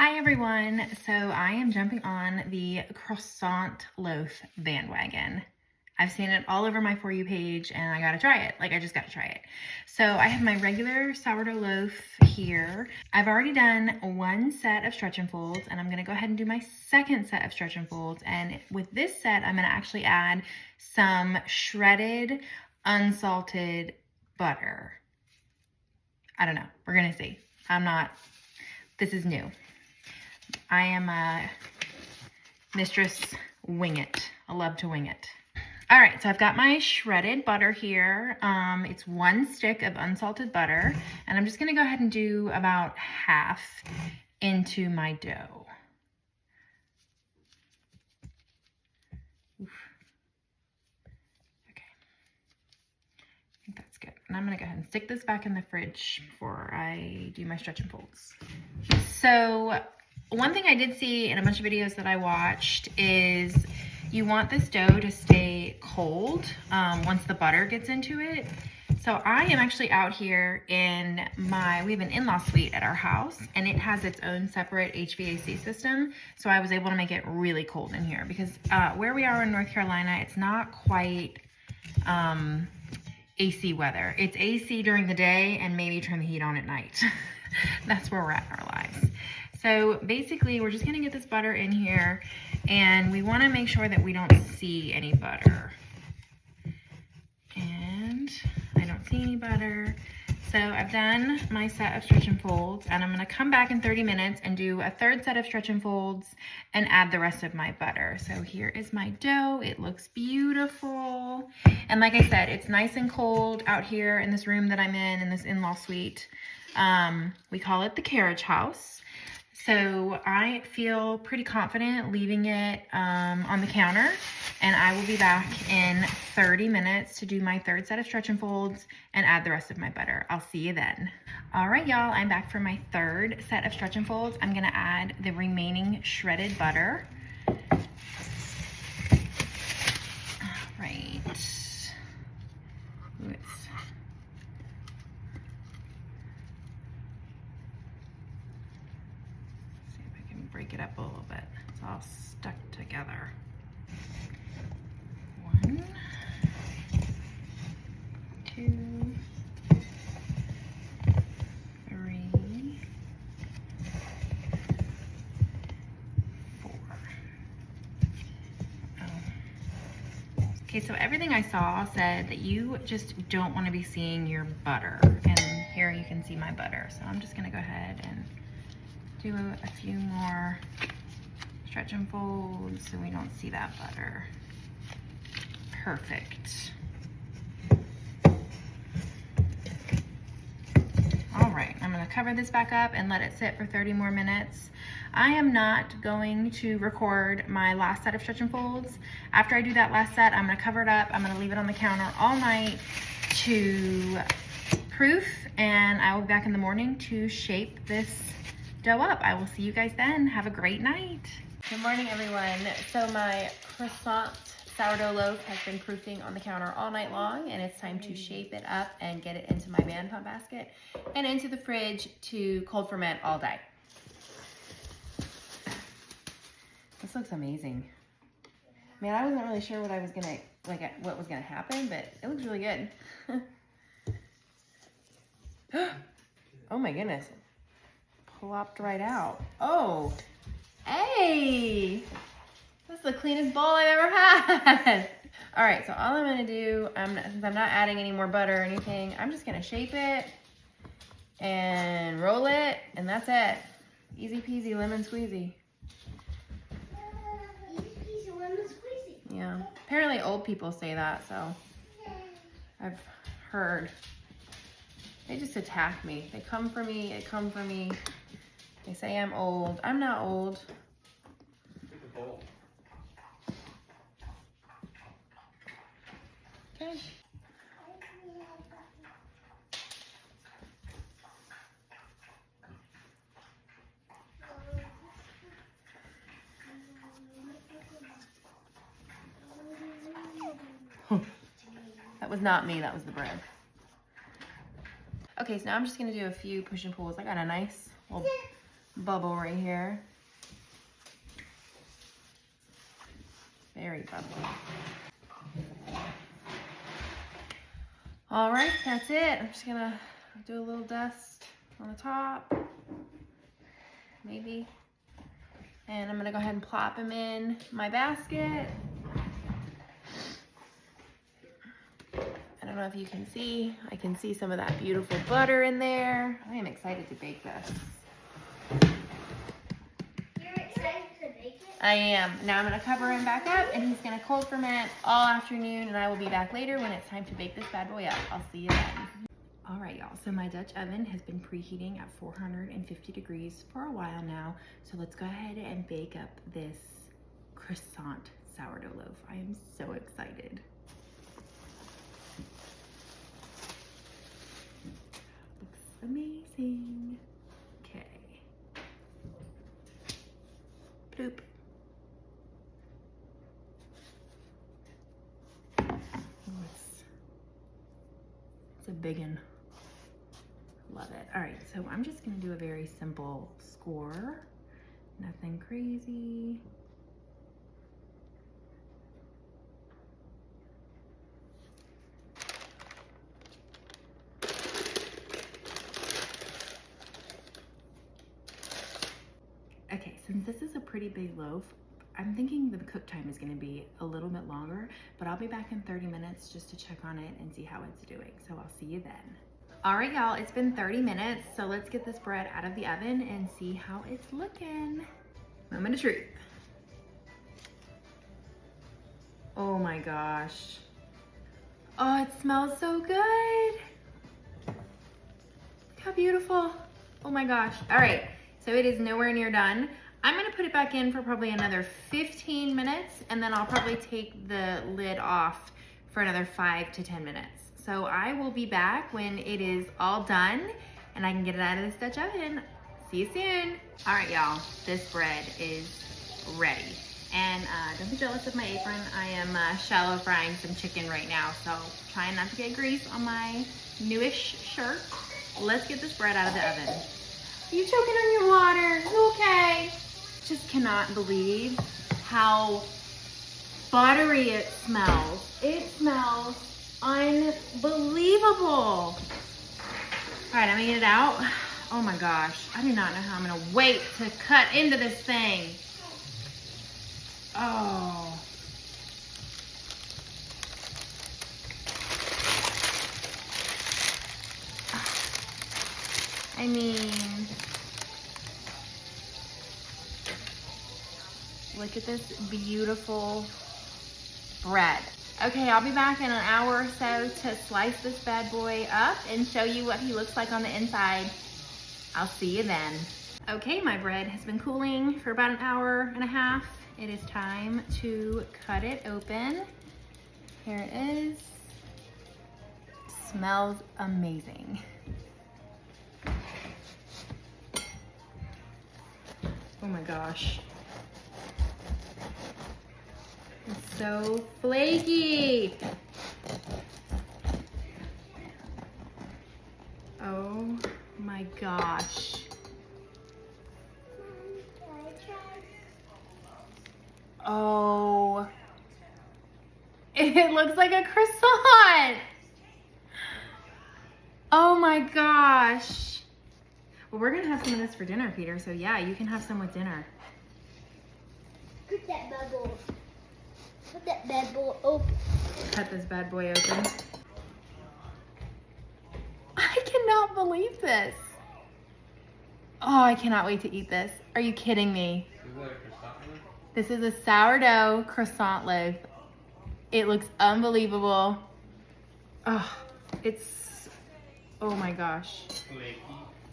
Hi everyone, so I am jumping on the Croissant Loaf bandwagon. I've seen it all over my For You page and I gotta try it, I just gotta try it. So I have my regular sourdough loaf here. I've already done one set of stretch and folds and I'm gonna go ahead and do my second set of stretch and folds. And with this set, I'm gonna actually add some shredded, unsalted butter. I don't know, we're gonna see. This is new. I am a mistress wing it. I love to wing it. All right, so I've got my shredded butter here. It's 1 stick of unsalted butter, and I'm just gonna go ahead and do about half into my dough. Oof. Okay, I think that's good. And I'm gonna go ahead and stick this back in the fridge before I do my stretch and folds. So one thing I did see in a bunch of videos that I watched is you want this dough to stay cold once the butter gets into it. So I am actually out here in we have an in-law suite at our house and it has its own separate HVAC system. So I was able to make it really cold in here because where we are in North Carolina, it's not quite AC weather. It's AC during the day and maybe turn the heat on at night. That's where we're at in our lives. So basically we're just gonna get this butter in here and we wanna make sure that we don't see any butter. And I don't see any butter. So I've done my set of stretch and folds and I'm gonna come back in 30 minutes and do a third set of stretch and folds and add the rest of my butter. So here is my dough. It looks beautiful. And like I said, it's nice and cold out here in this room that I'm in this in-law suite. We call it the carriage house. So I feel pretty confident leaving it on the counter and I will be back in 30 minutes to do my third set of stretch and folds and add the rest of my butter. I'll see you then. All right, y'all, I'm back for my third set of stretch and folds. I'm gonna add the remaining shredded butter. All right. Ooh, break it up a little bit. It's all stuck together. 1, 2, 3, 4. Okay, so everything I saw said that you just don't want to be seeing your butter. And here you can see my butter. So I'm just gonna go ahead and do a few more stretch and folds so we don't see that butter. Perfect. All right, I'm gonna cover this back up and let it sit for 30 more minutes. I am not going to record my last set of stretch and folds. After I do that last set, I'm gonna cover it up. I'm gonna leave it on the counter all night to proof, and I will be back in the morning to shape this dough up. I will see you guys then. Have a great night. Good morning, everyone. So my croissant sourdough loaf has been proofing on the counter all night long, and it's time to shape it up and get it into my man pump basket and into the fridge to cold ferment all day. This looks amazing. Man, I wasn't really sure what I was gonna, what was gonna happen, but it looks really good. Oh my goodness. Plopped right out. Oh, hey, that's the cleanest bowl I've ever had. All right, so all I'm gonna do, since I'm not adding any more butter or anything, I'm just gonna shape it and roll it, and that's it. Easy peasy lemon squeezy. Easy peasy lemon squeezy. Yeah, apparently old people say that, so I've heard. They just attack me. They come for me, they come for me. They say I'm old. I'm not old. Okay. That was not me, that was the bread. Okay, so now I'm just gonna do a few push and pulls. I got a nice little bubble right here. Very bubbly. All right, that's it. I'm just gonna do a little dust on the top, maybe. And I'm gonna go ahead and plop them in my basket. I don't know if you can see. I can see some of that beautiful butter in there. I am excited to bake this. You're excited to bake it? I am. Now I'm gonna cover him back up and he's gonna cold ferment all afternoon and I will be back later when it's time to bake this bad boy up. I'll see you then. All right, y'all, so my Dutch oven has been preheating at 450 degrees for a while now. So let's go ahead and bake up this croissant sourdough loaf. I am so excited. Looks amazing. Okay. Bloop. Oh, it's a big one. Love it. All right, so I'm just gonna do a very simple score. Nothing crazy. Okay, since this is a pretty big loaf, I'm thinking the cook time is gonna be a little bit longer, but I'll be back in 30 minutes just to check on it and see how it's doing. So I'll see you then. All right, y'all, it's been 30 minutes. So let's get this bread out of the oven and see how it's looking. Moment of truth. Oh my gosh. Oh, it smells so good. Look how beautiful. Oh my gosh. All right, so it is nowhere near done. I'm gonna put it back in for probably another 15 minutes and then I'll probably take the lid off for another 5 to 10 minutes. So I will be back when it is all done and I can get it out of this Dutch oven. See you soon. All right, y'all, this bread is ready. And don't be jealous of my apron. I am shallow frying some chicken right now, so trying not to get grease on my newish shirt. Let's get this bread out of the oven. Are you choking on your water? You okay? Just cannot believe how buttery it smells. It smells unbelievable. All right, I'm gonna get it out. Oh my gosh, I do not know how I'm gonna wait to cut into this thing. Oh. I mean, look at this beautiful bread. Okay, I'll be back in an hour or so to slice this bad boy up and show you what he looks like on the inside. I'll see you then. Okay, my bread has been cooling for about an hour and a half. It is time to cut it open. Here it is. Smells amazing. Oh my gosh. It's so flaky. Oh my gosh. Oh, it looks like a croissant. Oh my gosh. Well, we're gonna have some of this for dinner, Peter, so yeah, you can have some with dinner. Put that bad boy. Put that bad boy open. Cut this bad boy open. I cannot believe this. Oh, I cannot wait to eat this. Are you kidding me? Is that a croissant loaf? This is a sourdough croissant loaf. It looks unbelievable. Oh, it's, oh my gosh. Flaky.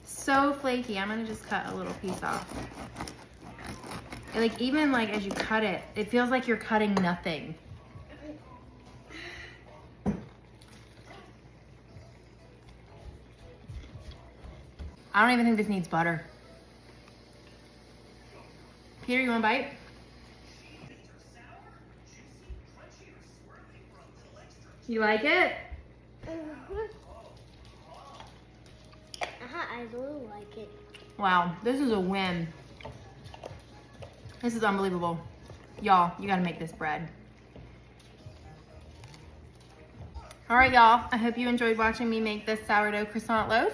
So flaky. I'm gonna just cut a little piece off. And like, even like as you cut it, it feels like you're cutting nothing. I don't even think this needs butter. Peter, you want a bite? You like it? I do like it. Wow, this is a win. This is unbelievable. Y'all, you gotta make this bread. All right, y'all, I hope you enjoyed watching me make this sourdough croissant loaf.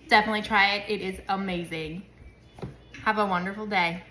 Definitely try it, it is amazing. Have a wonderful day.